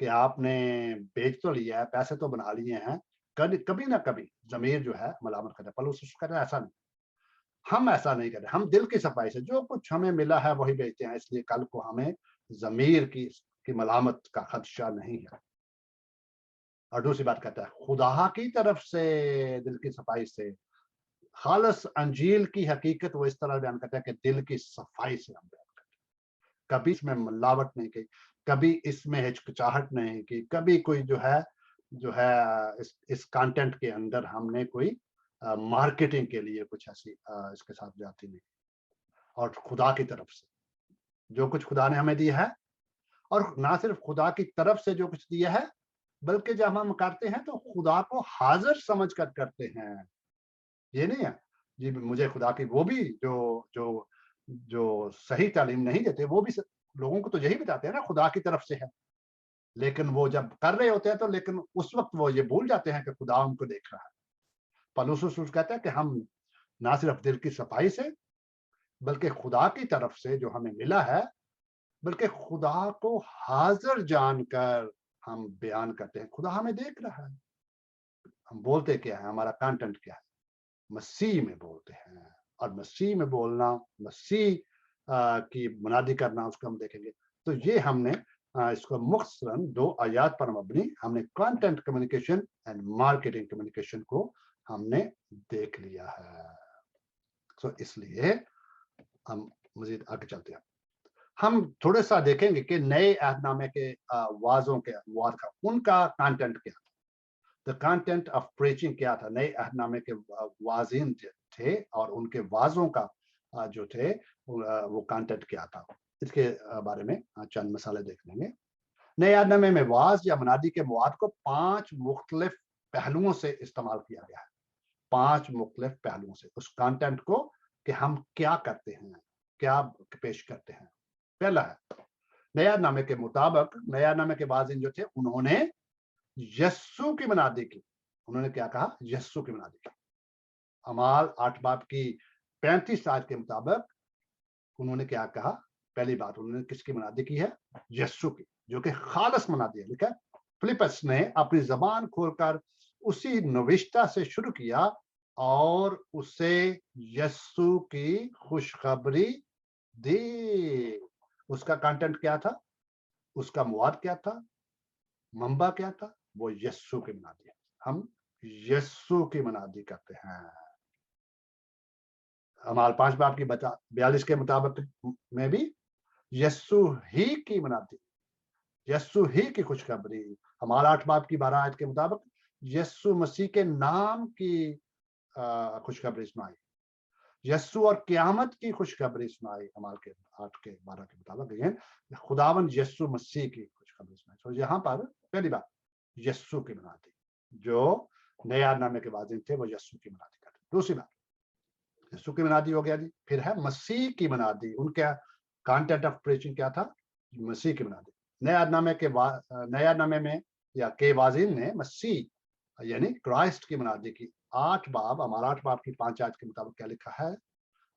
कि आपने बेच तो लिया है, पैसे तो बना लिए हैं, कभी ना कभी ज़मीर जो है मलामत करता है। पौलुस कहता है ऐसा नहीं, हम ऐसा नहीं कर रहे, हम दिल की सफाई से जो कुछ हमें मिला है वही बेचते हैं, इसलिए कल को हमें ज़मीर की मलामत का खदशा नहीं है। اور دوسری بات کہتا ہے خدا کی طرف سے دل کی صفائی سے. خالص انجیل کی حقیقت وہ اس طرح بیان کرتا ہے کہ دل کی صفائی سے ہم بیان کرتے ہیں. کبھی اس میں ملاوٹ نہیں کی, کبھی اس میں ہچکچاہٹ نہیں کی, کبھی کوئی جو ہے اس کانٹینٹ کے اندر ہم نے کوئی مارکیٹنگ کے لیے کچھ ایسی اس کے ساتھ جاتی نہیں. اور خدا کی طرف سے جو کچھ خدا نے ہمیں دیا ہے, اور نہ صرف خدا کی طرف سے جو کچھ دیا ہے, بلکہ جب ہم کرتے ہیں تو خدا کو حاضر سمجھ کر کرتے ہیں. یہ نہیں ہے جی مجھے خدا کی, وہ بھی جو صحیح تعلیم نہیں دیتے وہ بھی لوگوں کو تو یہی بتاتے ہیں نا خدا کی طرف سے ہے, لیکن وہ جب کر رہے ہوتے ہیں تو لیکن اس وقت وہ یہ بھول جاتے ہیں کہ خدا ان کو دیکھ رہا ہے. پولس رسول کہتا ہے کہ ہم نہ صرف دل کی صفائی سے بلکہ خدا کی طرف سے جو ہمیں ملا ہے, بلکہ خدا کو حاضر جان کر ہم بیان کرتے ہیں. خدا ہمیں دیکھ رہا ہے, ہم بولتے کیا ہے, ہمارا کانٹینٹ کیا ہے, مسیح میں بولتے ہیں. اور مسیح میں بولنا, مسیح کی منادی کرنا, اس کو ہم دیکھیں گے. تو یہ ہم نے اس کو مختصراً 2 آیات پر مبنی ہم نے content communication and marketing communication کو ہم نے دیکھ لیا ہے. سو اس لیے ہم مزید آگے چلتے ہیں. ہم تھوڑا سا دیکھیں گے کہ نئے عہد نامے کے وعظوں کے ان کا کانٹینٹ کیا تھا. دا کانٹینٹ آف پریچنگ کیا تھا. نئے عہد نامے کے واعظین تھے اور ان کے وعظوں کا جو تھے وہ کانٹینٹ کیا تھا. اس کے بارے میں چند مثالیں دیکھ لیں گے. نئے عہد نامے میں وعظ یا منادی کے مواد کو 5 مختلف پہلوؤں سے استعمال کیا گیا ہے. 5 مختلف پہلوؤں سے اس کانٹینٹ کو کہ ہم کیا کرتے ہیں, کیا پیش کرتے ہیں. پہلا ہے نئے عہد نامے کے مطابق نئے عہد نامے کے واعظین جو تھے انہوں نے یسوع کی منادی کی. انہوں نے کیا کہا؟ یسوع کی منادی کی. اعمال 8 باب کی 35 آیت کے مطابق انہوں نے کیا کہا؟ پہلی بات انہوں نے کس کی منادی کی ہے؟ یسوع کی, جو کہ خالص منادی ہے. لکھا فلپس نے اپنی زبان کھول کر اسی نوشتہ سے شروع کیا اور اسے یسوع کی خوشخبری دی. اس کا کانٹینٹ کیا تھا؟ اس کا مواد کیا تھا؟ منبع کیا تھا؟ وہ یسوع کی منادی ہے. ہم یسوع کی منادی کرتے ہیں. اعمال 5 باب کی 42 کے مطابق میں بھی یسوع ہی کی منادی, یسوع ہی کی خوشخبری. اعمال 8 باب کی 12 آیت کے مطابق یسوع مسیح کے نام کی خوشخبری سنائی. یسوع اور قیامت کی خوشخبری سنائی. اعمال کے 8 کے 12 کے مطابق خداوند یسوع مسیح کی خوشخبری سنائی. تو یہاں پر پہلی بات یسوع کی منادی, جو نئے عہد نامے کے واعظین تھے وہ یسوع کی منادی کرتے. دوسری بات یسوع کی منادی ہو گیا جی. پھر ہے مسیح کی منادی. ان کا کانٹینٹ آف پریچنگ کیا تھا؟ مسیح کی منادی. نئے عہد نامے میں یا کے واعظین نے مسیح یعنی کرائسٹ کی منادی کی. 8 باب اعمال 8 باب کی 5 آیت کے مطابق کیا لکھا ہے؟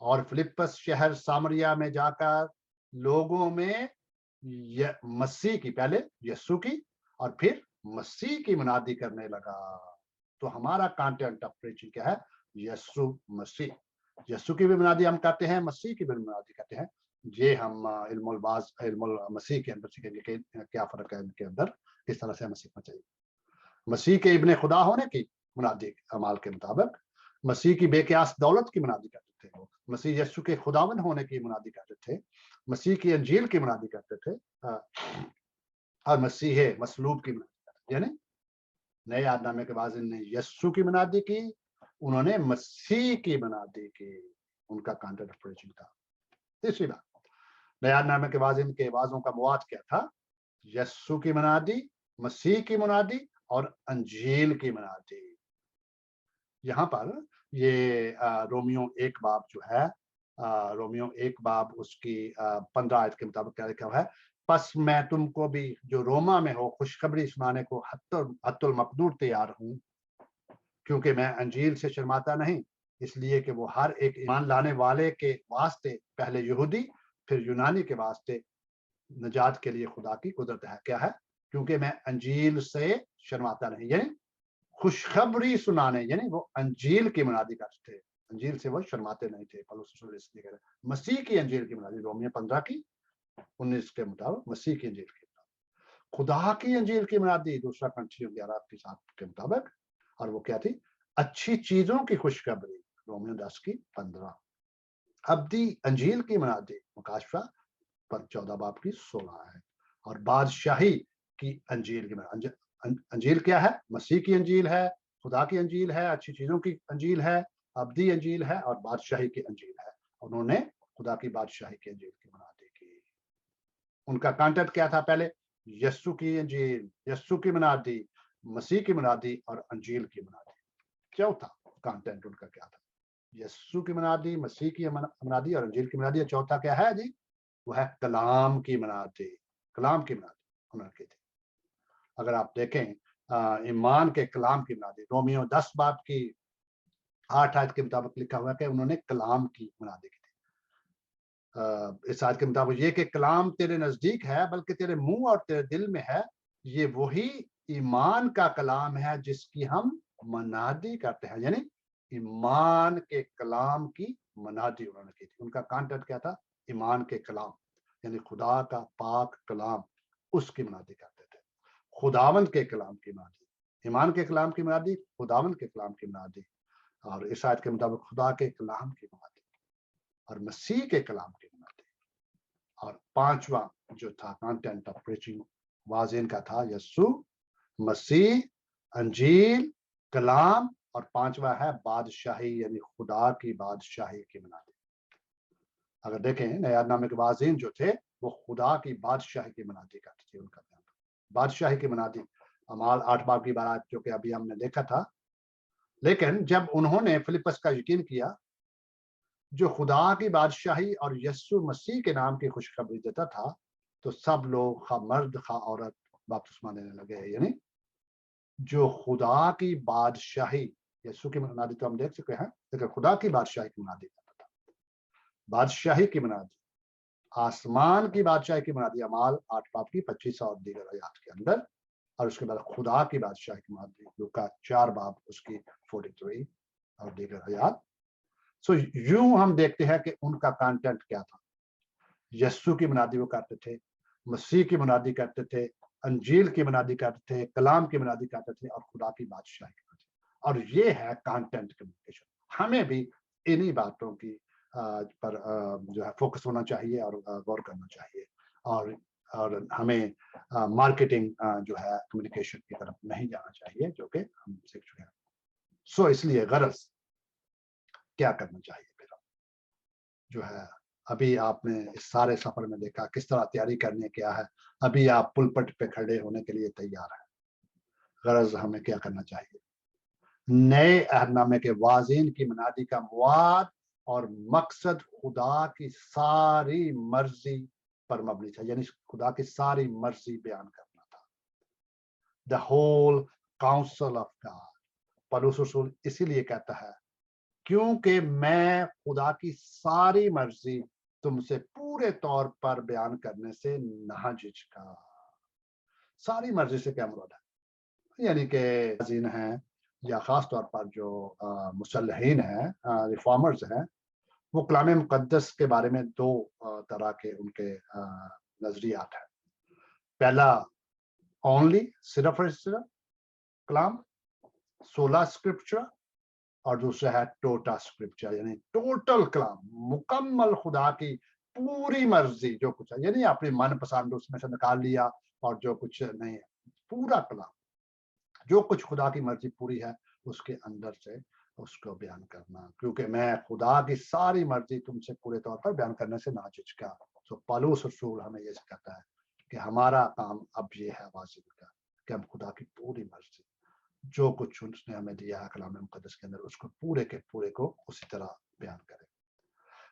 اور فلپس شہر سامریا میں جا کر لوگوں میں مسیح کی, پہلے یسوع کی اور پھر مسیح کی منادی کرنے لگا. تو ہمارا کانٹینٹ آف پریچنگ کیا ہے؟ یسوع مسیح. یسوع کی بھی منادی ہم کرتے ہیں, مسیح کی بھی منادی کرتے ہیں. یہ ہم علم المسیح کے اندر سیکھیں گے کہ کیا فرق ہے ان کے اندر, کس طرح سے ہمیں سیکھنا چاہیے. مسیح کے ابن خدا ہونے کی منادی اعمال کے مطابق, مسیح کی بے قیاس دولت کی منادی کرتے تھے. وہ مسیح یسوع کے خداوند ہونے کی منادی کرتے تھے, مسیح کی انجیل کی منادی کرتے تھے, اور مسیح مصلوب کی منادی کرتے تھے. یعنی نئے عہد نامے کے واعظین نے یسوع کی منادی کی, انہوں نے مسیح کی منادی کی. ان کا کانٹینٹ آف پریچنگ تھا. تیسری بات نئے عہد نامے کے واعظین کے وعظوں کا مواد کیا تھا؟ یسوع کی منادی, مسیح کی منادی اور انجیل کی منادی. یہاں پر یہ رومیو 1 باب جو ہے, رومیو 1 باب اس کی 15 آیت کے مطابق کیا لکھا ہوا ہے؟ پس میں تم کو بھی جو روما میں ہو خوشخبری سنانے کو حتی المقدور تیار ہوں, کیونکہ میں انجیل سے شرماتا نہیں, اس لیے کہ وہ ہر ایک ایمان لانے والے کے واسطے پہلے یہودی پھر یونانی کے واسطے نجات کے لیے خدا کی قدرت ہے. کیا ہے؟ کیونکہ میں انجیل سے شرماتا نہیں, یعنی خوشخبری سنانے, یعنی وہ انجیل کی منادی کرتے تھے, انجیل سے وہ شرماتے نہیں تھے. مسیح کی انجیل کی منادی, رومیہ 15 کی 19 کے مطابق مسیح کی انجیل کی. खुदा की अंजील की बुनियादी, 2 Corinthians 11 की 7 के मुताबिक, और वो क्या थी? अच्छी चीजों की खुशखबरी, रोमियो 10:15। अब्दी अंजील की बुनियादी, मुकाशफा पर 14 बाब की 16 है। और बादशाही की अंजील की अंजील क्या है? मसीह की अंजील है, खुदा की अंजील है, अच्छी चीजों की अंजील है, अब्दी अंजील है और बादशाही की अंजील है। उन्होंने खुदा की बादशाही की अंजील की बुनियादी की। उनका कंटेंट क्या था? पहले यस्सु की अंजील, यस्सु की बुनियादी, मसीह की बुनियादी और अंजील की बुनियादी। चौथा कंटेंट उनका क्या था? यस्सु की बुनियादी, मसीह की बुनियादी और अंजील की बुनियादी। चौथा क्या है जी? वो है कलाम की बुनियादी, कलाम की बुनियादी उन्होंने की थी। अगर आप देखें ईमान के कलाम की बुनियादी, रोमियो 10 बाब की 8 आयत के मुताबिक लिखा हुआ है कि उन्होंने कलाम की बुनियादी की थी। इस आयत के मुताबिक ये कि कलाम तेरे नजदीक है, बल्कि तेरे मुंह और तेरे दिल में है, ये वही ईमान का कलाम है जिसकी हम मनादी करते हैं। यानी ईमान के कलाम की मनादी उन्होंने की थी। उनका कंटेंट क्या था? ईमान के कलाम, यानी खुदा का पाक कलाम, उसकी मनादी करते थे। खुदावंद के कलाम की मनादी, ईमान के कलाम की मनादी, खुदावंद के कलाम की मनादी, और इस आयत के मुताबिक खुदा के कलाम की मनादी और मसीह के कलाम की मनादी। और पांचवा जो था कंटेंट ऑफ प्रीचिंग वाजिन का था यस्सु, मसीह, अंजील, कलाम, और पांचवा है बादशाही, यानी खुदा की बादशाही की बुनियादी। अगर देखें नया नामे के वाजिन जो थे वो खुदा की बादशाही की बुनियादी करते थे। उनका बादशाही की बुनियादी अमाल 8 बाब की बात जो कि अभी हमने देखा था। लेकिन जब उन्होंने फिलिपस का यकीन किया, जो खुदा की बादशाही और यस्सु मसीह के नाम की खुशखबरी देता था, तो सब लोग खा मर्द खा औरत बपतिस्मा लेने लगे। यानी जो खुदा की बादशाही, यीशु की बुनियादी तो हम देख चुके हैं, लेकिन खुदा की बादशाही की बुनियादी करता था। बादशाही की बुनियादी, आसमान की बादशाही की बुनियादी अमाल 8 बाब की 25 और दीगर आयत के अंदर, और उसके बाद खुदा की बादशाही की बुनियादी लूका 4 बाब उसकी 43 और दीगर आयत। सो यूं हम देखते हैं कि उनका कंटेंट क्या था। यस्सु की बुनियादी वो करते थे, मसीह की बुनियादी करते थे, अंजील की बुनियादी करते थे, कलाम की बुनियादी करते थे और खुदा की बादशाही करते थे। और ये है कंटेंट कम्युनिकेशन। हमें भी इन्हीं बातों की पर जो है फोकस होना चाहिए और गौर करना चाहिए, और हमें मार्केटिंग जो है कम्युनिकेशन की तरफ नहीं जाना चाहिए, जो कि हम सीख चुके हैं। सो इसलिए गरज क्या करना चाहिए फिर जो है, अभी आपने इस सारे सफर में देखा किस तरह तैयारी करनी है क्या है। अभी आप पुलपट पे खड़े होने के लिए तैयार हैं। गरज हमें क्या करना चाहिए? नए अहदनामे के वाजिन की मुनादी का मुआद और मकसद खुदा की सारी मर्जी पर मबनी था, यानी खुदा की सारी मर्जी बयान करना था। The whole counsel of God. पौलुस रसूल इसीलिए कहता है, क्योंकि मैं खुदा की सारी मर्जी तुमसे पूरे तौर पर बयान करने से ना झिझका। सारी मर्जी से क्या मुराद है? यानी कि जीन है या खास तौर पर जो मुसल्लहीन है, रिफॉर्मर्स हैं, वो कलाम मुकद्दस के बारे में दो तरह के उनके नजरियात हैं। पहला ओनली, सिर्फ और सिर्फ कलाम, 16 स्क्रिप्चर, और दूसरा है टोटल स्क्रिप्चर, यानी टोटल कलाम, मुकम्मल खुदा की पूरी मर्जी जो कुछ है, यानी अपने मन पसंद उसमें से निकाल लिया और जो कुछ नहीं है, पूरा कलाम जो कुछ खुदा की मर्जी पूरी है उसके अंदर से उसको बयान करना, क्योंकि मैं खुदा की सारी मर्जी तुमसे पूरे तौर पर बयान करने से ना झिझका। तो पौलुस रसूल हमें ये कहता है कि हमारा काम अब ये है वाजिब का कि हम खुदा की पूरी मर्जी जो कुछ उसने हमें दिया है कलाम मुकद्दस के अंदर, उसको पूरे के पूरे को उसी तरह बयान करें।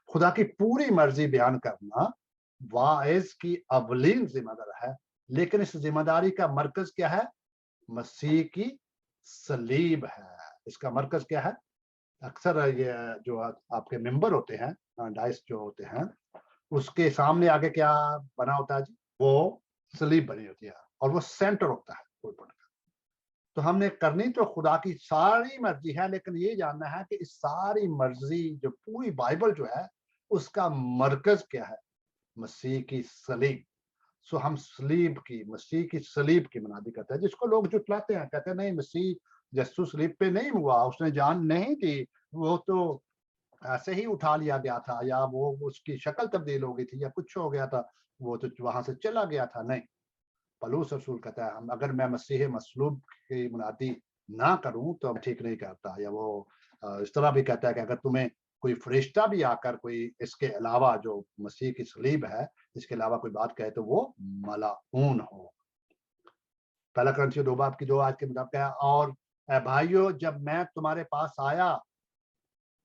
खुदा की पूरी मर्जी बयान करना वाइज की अवलीन जिम्मेदारी है, लेकिन इस जिम्मेदारी का मरकज क्या है? मसीह की सलीब है। इसका मरकज क्या है? अक्सर ये जो आपके मेंबर होते हैं, डाइस जो होते हैं, उसके सामने आगे क्या बना होता है जी? वो सलीब बनी होती है और वो सेंटर होता है कोई का। तो हमने करनी तो खुदा की सारी मर्जी है, लेकिन ये जानना है कि इस सारी मर्जी जो पूरी बाइबल जो है उसका मरकज क्या है? मसीह की सलीब। सो हम सलीब की, मसीह की सलीब की मुनादी करते हैं, जिसको लोग जुटलाते हैं, कहते हैं नहीं मसीह यीशु सलीब पे नहीं हुआ, उसने जान नहीं दी, वो तो ऐसे ही उठा लिया गया था, या वो उसकी शक्ल तब्दील हो गई थी, या कुछ हो गया था, वो तो वहां से चला गया था। नहीं, पौलुस रसूल कहता है हम अगर मैं मसीह मसलूब की मुनादी ना करूं तो मैं ठीक नहीं करता। या वो इस तरह भी कहता है कि अगर तुम्हें कोई फरिश्ता भी आकर कोई इसके अलावा जो मसीह की सलीब है इसके अलावा कोई बात कहे तो वो मलाऊन हो। पहला करंथियों 2 बाब की 2 आज के मुताबिक है, और भाइयों जब मैं तुम्हारे पास आया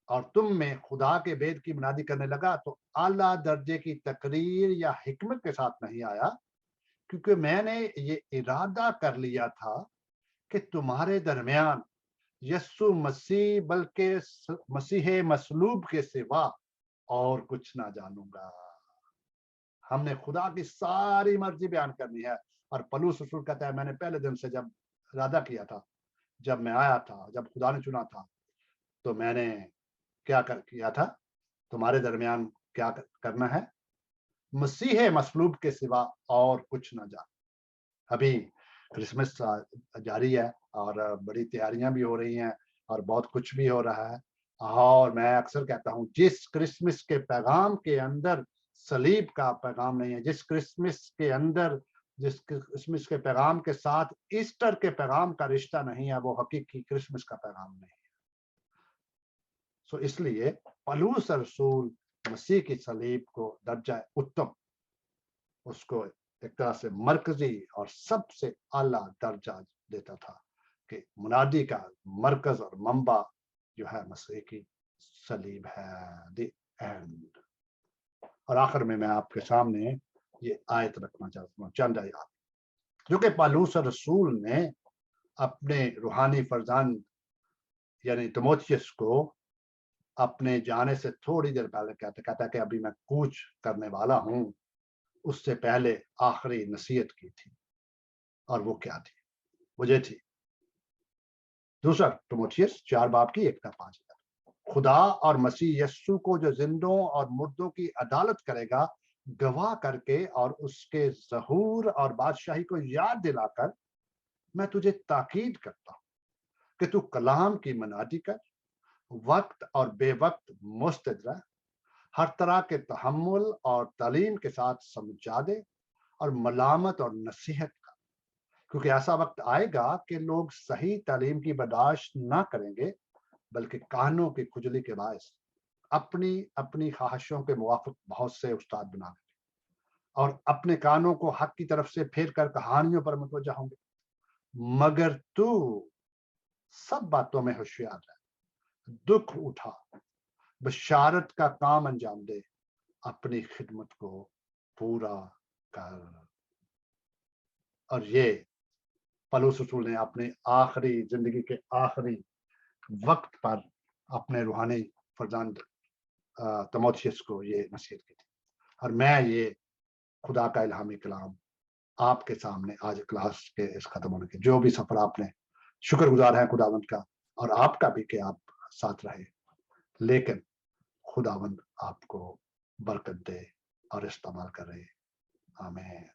और तुम में खुदा के भेद की मुनादी करने लगा तो आला दर्जे की तकरीर या हिकमत के साथ नहीं आया, क्योंकि मैंने ये इरादा कर लिया था कि तुम्हारे दरमियान यस्सु मसीह बल्कि मसीह मसलूब के सिवा और कुछ ना जानूंगा। हमने खुदा की सारी मर्जी बयान करनी है। और पौलुस रसूल कहता है मैंने पहले दिन से जब इरादा किया था, जब मैं आया था, जब खुदा ने चुना था, तो मैंने क्या किया था, तुम्हारे दरमियान क्या करना है, मसीह मसलूब के सिवा और कुछ ना जान। अभी क्रिसमस जारी है और बड़ी तैयारियां भी हो रही हैं और बहुत कुछ भी हो रहा है। और मैं अक्सर कहता हूँ जिस क्रिसमस के पैगाम के अंदर सलीब का पैगाम नहीं है, जिस क्रिसमस के अंदर, जिस क्रिसमस के पैगाम के साथ ईस्टर के पैगाम का रिश्ता नहीं है, वो हकीकी क्रिसमस का पैगाम नहीं है। सो इसलिए पौलुस रसूल मसीह की सलीब को दर्जा उत्तम, उसको एक तरह से मरकजी और सबसे आला दर्जा देता था कि मुनादी का मरकज और मंबा जो है मसीह की सलीब है, द एंड। और आखिर में मैं आपके सामने ये आयत रखना चाहता हूँ, चंद आयत जो कि पौलुस रसूल ने अपने रूहानी फरजान यानी तिमोथियस को अपने जाने से थोड़ी देर पहले कहता कि अभी मैं कूच करने वाला हूँ, उससे पहले आखिरी नसीहत की थी। और वो क्या थी? मुझे थी दूसरा तिमोथियस 4 बाब की 1 का 5, खुदा और मसीह यस्सु को जो जिंदों और मुर्दों की अदालत करेगा गवाह करके और उसके ज़हूर और बादशाही को याद दिलाकर मैं तुझे ताकीद करता हूँ कि तू कलाम की मनादी कर, वक्त और बेवक्त मुस्तैद रह, हर तरह के तहम्मुल और तालीम के साथ समझा दे और मलामत और नसीहत कर, क्योंकि ऐसा वक्त आएगा कि लोग सही तालीम की बर्दाश्त ना करेंगे बल्कि कानों की खुजली के बायस अपनी अपनी ख्वाहिशों के मुवाफिक बहुत से उस्ताद बना लेंगे और अपने कानों को हक की तरफ से फेर कर कहानियों पर मुतवज्जा होंगे। मगर तू सब बातों में होशियार रह, दुख उठा, बशारत का काम अंजाम दे, अपनी खिदमत को पूरा कर। और ये पौलुस रसूल ने अपने आखिरी जिंदगी के आखिरी वक्त पर अपने रूहानी फरजान तिमोथियस को ये नसीहत की थी। और मैं ये खुदा का इल्हामी कलाम आपके सामने आज क्लास के इस खत्म होने के जो भी सफर आपने, शुक्रगुजार है खुदावंद का और आपका भी कि आप साथ रहे, लेकिन खुदावंद आपको बरकत दे और इस्तेमाल करे। आमीन।